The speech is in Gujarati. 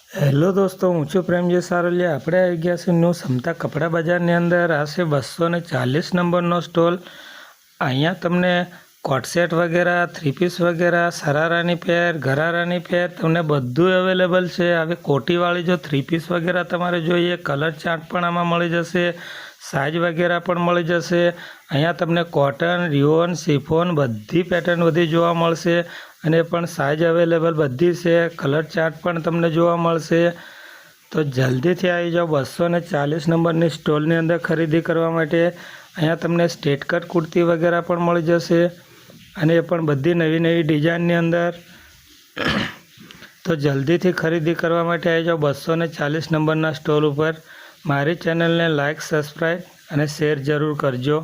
હેલો દોસ્તો, હું છું પ્રેમજી સારોલિયા। આપણે આવી ગયા છે ન્યૂ સમતા કપડા બજારની અંદર। આ છે 240 નંબરનો સ્ટોલ। અહીંયા તમને કોટ સેટ વગેરે, થ્રી પીસ વગેરે, સરારાની પેર, ગરારાની પેર તમને બધું અવેલેબલ છે। આવી કોટીવાળી જો થ્રી પીસ વગેરે તમારે જોઈએ, કલર ચાર્ટ પણ આમાં મળી જશે, સાઇઝ વગેરે પણ મળી જશે। અહીંયા તમને કોટન, રિયોન, શિફોન બધી પેટર્ન બધી જોવા મળશે અને પણ સાઇઝ અવેલેબલ બધી છે, કલર ચાર્ટ પણ તમને જોવા મળશે। તો જલ્દીથી આવી જાઓ 240 નંબરની સ્ટોલની અંદર ખરીદી કરવા માટે। અહીંયા તમને સ્ટેટ કટ કુર્તી વગેરે પણ મળી જશે અને એ પણ બધી નવી નવી ડિઝાઇનની અંદર। તો જલ્દીથી ખરીદી કરવા માટે આવી જાઓ 240 નંબરના સ્ટોલ ઉપર। મારી ચેનલને લાઇક, સબસ્ક્રાઈબ અને શેર જરૂર કરજો।